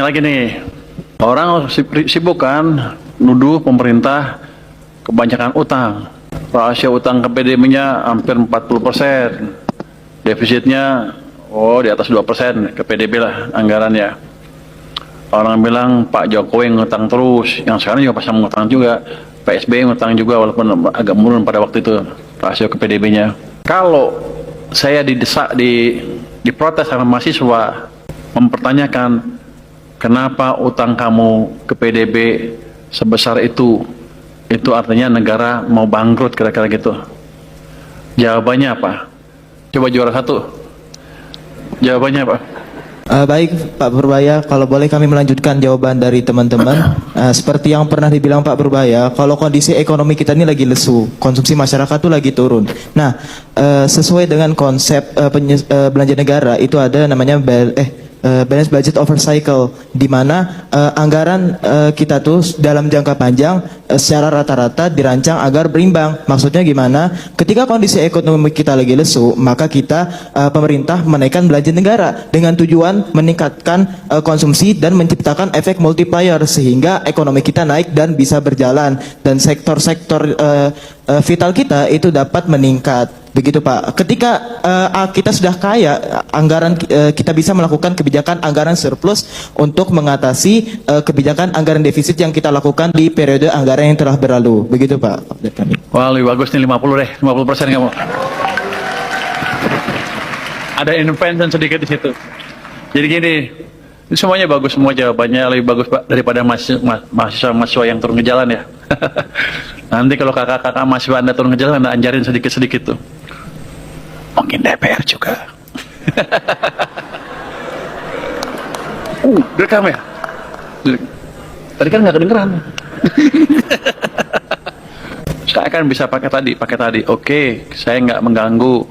lagi nih, orang sibuk kan nuduh pemerintah kebanyakan utang. Rasio utang ke PDB-nya hampir 40%. Defisitnya di atas 2% ke PDB lah anggarannya. Orang bilang Pak Jokowi ngutang terus, yang sekarang juga pasang ngutang juga. PSBY ngutang juga walaupun agak menurun pada waktu itu rasio ke PDB-nya. Kalau saya diprotes sama mahasiswa mempertanyakan kenapa utang kamu ke PDB sebesar itu artinya negara mau bangkrut kira-kira gitu. Jawabannya apa? Coba juara satu. Jawabannya apa? Baik Pak Purbaya, kalau boleh kami melanjutkan jawaban dari teman-teman. Seperti yang pernah dibilang Pak Purbaya, kalau kondisi ekonomi kita ini lagi lesu, konsumsi masyarakat tuh lagi turun. Nah, sesuai dengan konsep belanja negara itu ada namanya balance budget over cycle, di mana anggaran kita tuh dalam jangka panjang secara rata-rata dirancang agar berimbang. Maksudnya gimana? Ketika kondisi ekonomi kita lagi lesu, maka kita pemerintah menaikkan belanja negara dengan tujuan meningkatkan konsumsi dan menciptakan efek multiplier sehingga ekonomi kita naik dan bisa berjalan dan sektor-sektor vital kita itu dapat meningkat. Begitu Pak. Ketika kita sudah kaya, anggaran kita bisa melakukan kebijakan anggaran surplus untuk mengatasi kebijakan anggaran defisit yang kita lakukan di periode anggaran yang telah berlalu. Begitu Pak. Wah, lebih bagus nih 50 deh, 50% kamu. Ada intervention sedikit di situ. Jadi gini, ini semuanya bagus, semua jawabannya lebih bagus Pak daripada mahasiswa yang turun ke jalan ya. Nanti kalau kakak-kakak mahasiswa Anda turun ke jalan, Anda anjarin sedikit-sedikit tuh. Mungkin DPR juga. Direkam ya? Tadi kan nggak kedengeran. Saya akan bisa pakai tadi. Oke, saya nggak mengganggu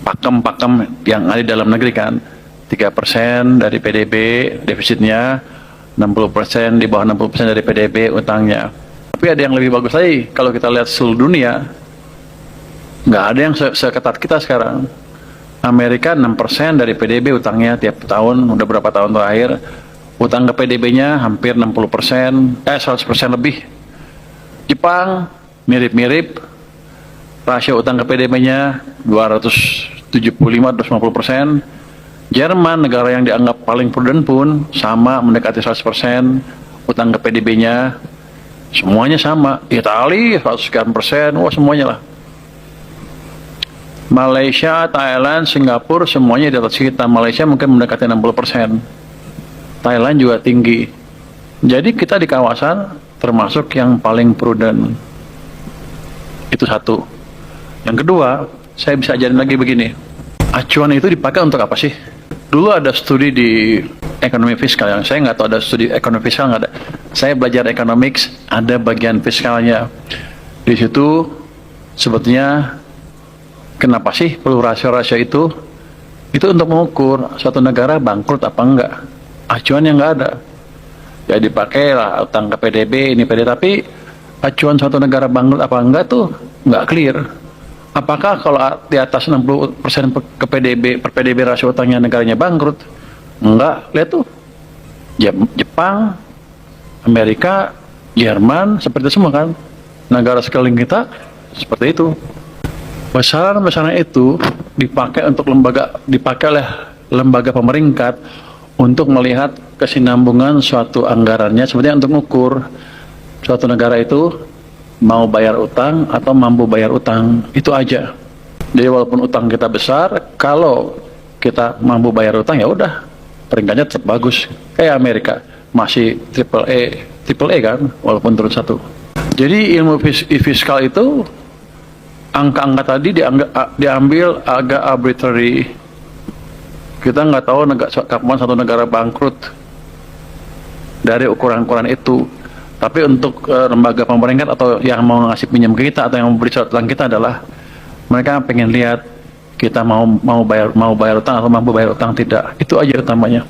pakem-pakem yang ada di dalam negeri kan. 3% dari PDB defisitnya, 60% di bawah 60% dari PDB utangnya. Tapi ada yang lebih bagus lagi. Kalau kita lihat seluruh dunia, nggak ada yang seketat kita sekarang. Amerika 6% dari PDB utangnya tiap tahun, udah berapa tahun terakhir. Utang ke PDB-nya hampir 60%, 100% lebih. Jepang mirip-mirip, rasio utang ke PDB-nya 275-250%. Jerman, negara yang dianggap paling prudent pun sama, mendekati 100%. Utang ke PDB-nya semuanya sama. Italia 100%, wah semuanya lah. Malaysia, Thailand, Singapura semuanya di atas kita. Malaysia mungkin mendekati 60%. Thailand juga tinggi. Jadi kita di kawasan termasuk yang paling prudent. Itu satu. Yang kedua, saya bisa ajarin lagi begini. Acuan itu dipakai untuk apa sih? Dulu ada studi di ekonomi fiskal, yang saya nggak tahu ada studi ekonomi fiskal, nggak ada. Saya belajar economics, ada bagian fiskalnya. Di situ sebetulnya kenapa sih perlu rasio-rasio itu? Itu untuk mengukur suatu negara bangkrut apa enggak. Acuannya nggak ada. Ya dipakailah utang ke PDB, ini PDB, tapi acuan suatu negara bangkrut apa enggak tuh nggak clear. Apakah kalau di atas 60% ke PDB, per PDB rasio utangnya negaranya bangkrut? Enggak, lihat tuh. Jepang, Amerika, Jerman, seperti itu semua kan. Negara sekeliling kita seperti itu. Besaran-besaran itu dipakai oleh lembaga pemerintah untuk melihat kesinambungan suatu anggarannya, sebenarnya untuk mengukur suatu negara itu mau bayar utang atau mampu bayar utang, itu aja. Jadi walaupun utang kita besar, kalau kita mampu bayar utang ya udah peringkatnya tetap bagus. Kayak Amerika masih triple A kan, walaupun turun satu. Jadi ilmu fiskal itu angka-angka tadi diambil agak arbitrary. Kita nggak tahu kapan satu negara bangkrut dari ukuran-ukuran itu. Tapi untuk lembaga pemerintah atau yang mau ngasih pinjam ke kita atau yang memberi surat utang kita adalah mereka pengen lihat kita mau bayar utang atau mampu bayar utang tidak. Itu aja utamanya.